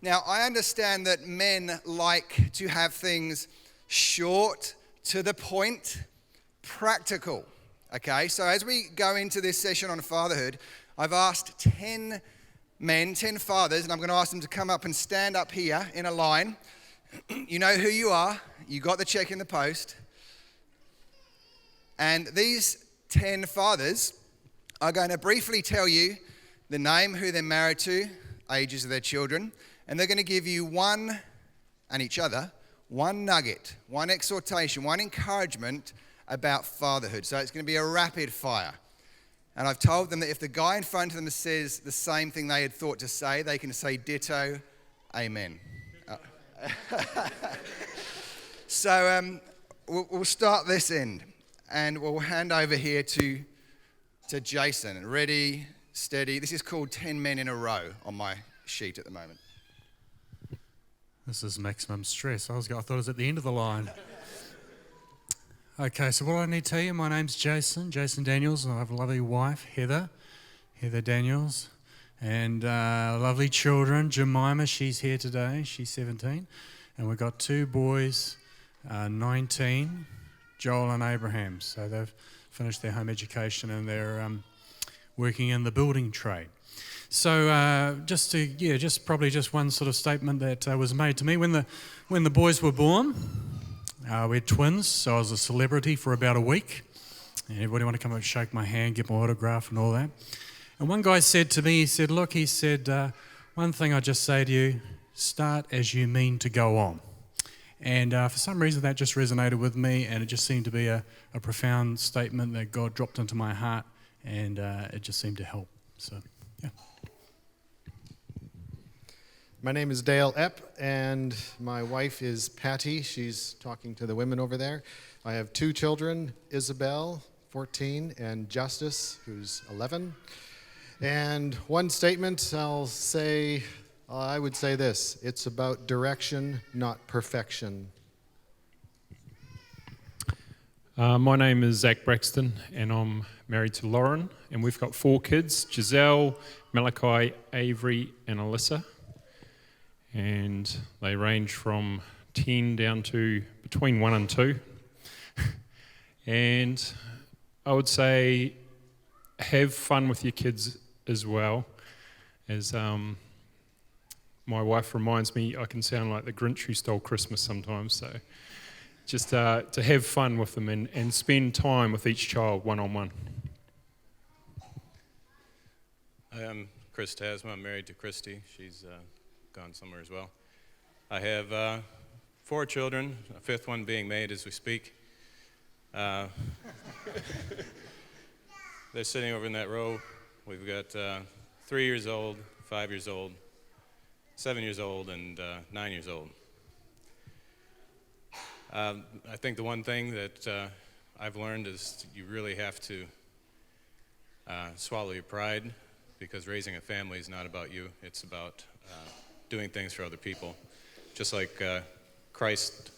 Now, I understand that men like to have things short, to the point, practical. Okay, so as we go into this session on fatherhood, I've asked 10 men, 10 fathers, and I'm going to ask them to come up and stand up here in a line. You know who you are. You got the check in the post. And these 10 fathers are going to briefly tell you the name, who they're married to, ages of their children, and they're going to give you one, and each other, one nugget, one exhortation, one encouragement about fatherhood. So it's going to be a rapid fire. And I've told them that if the guy in front of them says the same thing they had thought to say, they can say ditto, amen. So we'll start this end, and we'll hand over here to Jason. Ready, steady. This is called 10 men in a row on my sheet at the moment. This is maximum stress. I thought it was at the end of the line. Okay, so what do I need to tell you? My name's Jason Daniels, and I have a lovely wife, Heather Daniels, and lovely children. Jemima, she's here today. She's 17. And we've got 2 boys, 19, Joel and Abraham. So they've finished their home education and they're working in the building trade. So just one sort of statement that was made to me. When the boys were born, we had twins, so I was a celebrity for about a week. And everybody wanted to come up and shake my hand, get my autograph and all that. And one guy said to me, he said, one thing I just say to you, start as you mean to go on. And for some reason that just resonated with me, and it just seemed to be a profound statement that God dropped into my heart, and it just seemed to help. So, yeah. My name is Dale Epp, and my wife is Patty. She's talking to the women over there. I have 2 children, Isabel, 14, and Justice, who's 11. And one statement I would say this: it's about direction, not perfection. My name is Zack Rexton, and I'm married to Lauren, and we've got 4 kids: Giselle, Malachi, Avery, and Alyssa. And they range from 10 down to between 1 and 2. And I would say have fun with your kids as well. As my wife reminds me, I can sound like the Grinch who stole Christmas sometimes. So just to have fun with them and spend time with each child one-on-one. I'm Chris Tasma. I'm married to Christy. She's gone somewhere as well. I have 4 children, a 5th one being made as we speak. They're sitting over in that row. We've got 3 years old, 5 years old, 7 years old, and 9 years old. I think the one thing that I've learned is you really have to swallow your pride, because raising a family is not about you. It's about doing things for other people. Just like Christ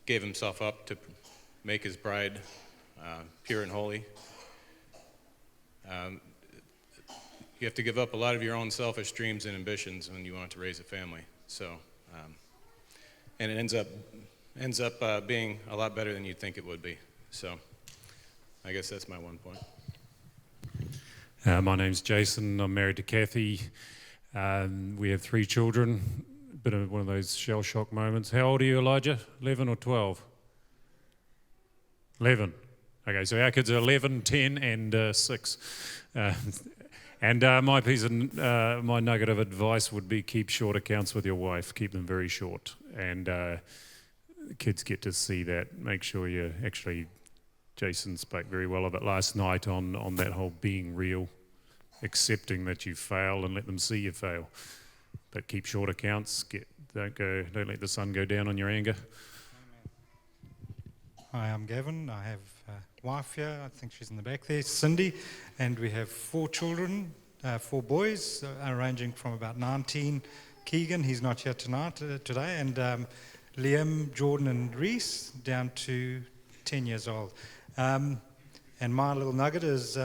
gave himself up to make his bride pure and holy. You have to give up a lot of your own selfish dreams and ambitions when you want to raise a family. So, and it ends up being a lot better than you'd think it would be. So, I guess that's my one point. My name's Jason. I'm married to Kathy. We have 3 children. Bit of one of those shell shock moments. How old are you, Elijah? 11 or 12? 11. Okay, so our kids are 11, 10, and 6. And my nugget of advice would be keep short accounts with your wife. Keep them very short, and kids get to see that. Make sure you actually. Jason spoke very well of it last night on that whole being real, accepting that you fail and let them see you fail. But keep short accounts. Don't let the sun go down on your anger. Hi, I'm Gavin. I have a wife here. I think she's in the back there, Cindy, and we have 4 children, 4 boys, ranging from about 19. Keegan, he's not here today, and Liam, Jordan, and Reese down to 10 years old. And my little nugget is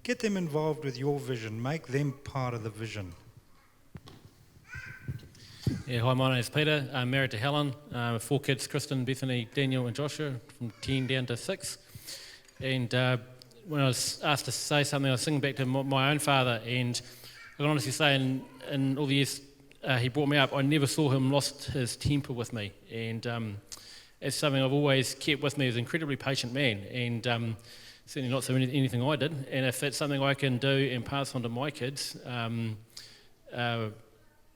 get them involved with your vision. Make them part of the vision. Yeah, hi, my name's Peter. I'm married to Helen. 4 kids, Kristen, Bethany, Daniel and Joshua, from 10 down to 6. And when I was asked to say something, I was thinking back to my own father, and I can honestly say in all the years he brought me up, I never saw him lost his temper with me. And it's something I've always kept with me. He was an incredibly patient man, and certainly not so anything I did. And if it's something I can do and pass on to my kids,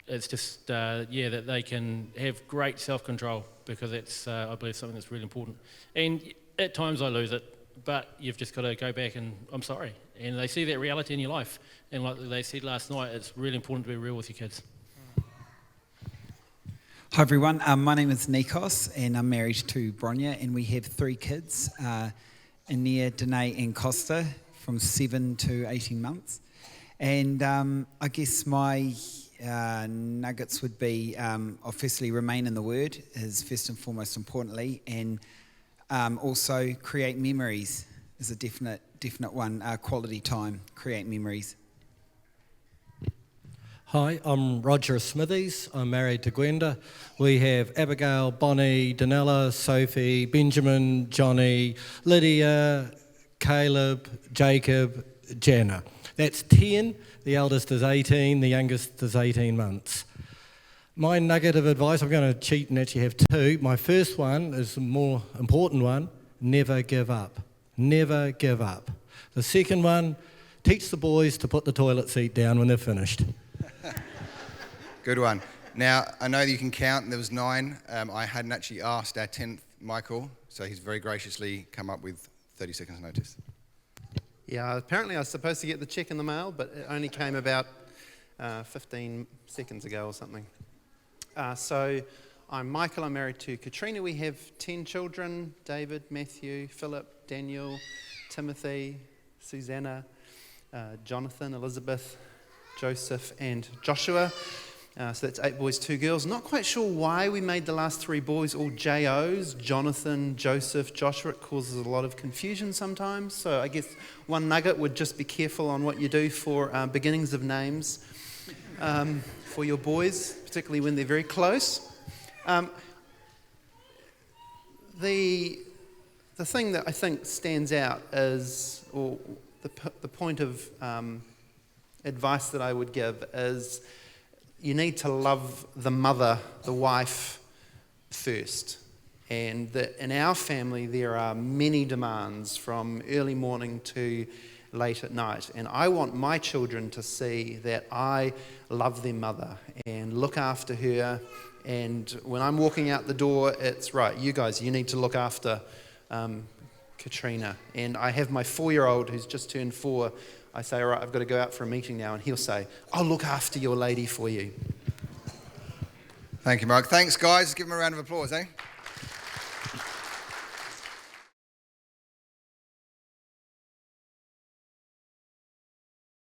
it's just, that they can have great self-control, because it's, I believe, something that's really important. And at times I lose it, but you've just got to go back and, I'm sorry. And they see that reality in your life. And like they said last night, it's really important to be real with your kids. Hi everyone, my name is Nikos and I'm married to Bronya, and we have 3 kids, Ania, Danae and Costa, from 7 to 18 months. And I guess my nuggets would be, firstly, remain in the Word is first and foremost importantly, and also create memories is a definite one, quality time, create memories. Hi, I'm Roger Smithies. I'm married to Gwenda. We have Abigail, Bonnie, Danella, Sophie, Benjamin, Johnny, Lydia, Caleb, Jacob, Jana. That's 10. The eldest is 18. The youngest is 18 months. My nugget of advice, I'm going to cheat and actually have 2. My first one is the more important one: never give up. Never give up. The second one: teach the boys to put the toilet seat down when they're finished. Good one. Now, I know that you can count, and there was 9. I hadn't actually asked our 10th, Michael, so he's very graciously come up with 30 seconds notice. Yeah, apparently I was supposed to get the check in the mail, but it only came about 15 seconds ago or something. So I'm Michael, I'm married to Katrina. We have 10 children: David, Matthew, Philip, Daniel, Timothy, Susanna, Jonathan, Elizabeth, Joseph and Joshua. So that's 8 boys, 2 girls. Not quite sure why we made the last 3 boys all J-Os, Jonathan, Joseph, Joshua. It causes a lot of confusion sometimes. So I guess one nugget would just be careful on what you do for beginnings of names for your boys, particularly when they're very close. The thing that I think stands out is, or the point of advice that I would give is, you need to love the mother, the wife, first. And that in our family there are many demands from early morning to late at night. And I want my children to see that I love their mother and look after her. And when I'm walking out the door, it's right, you guys, you need to look after Katrina. And I have my 4-year-old who's just turned 4. I say, all right, I've got to go out for a meeting now. And he'll say, I'll look after your lady for you. Thank you, Mark. Thanks, guys. Give him a round of applause, eh?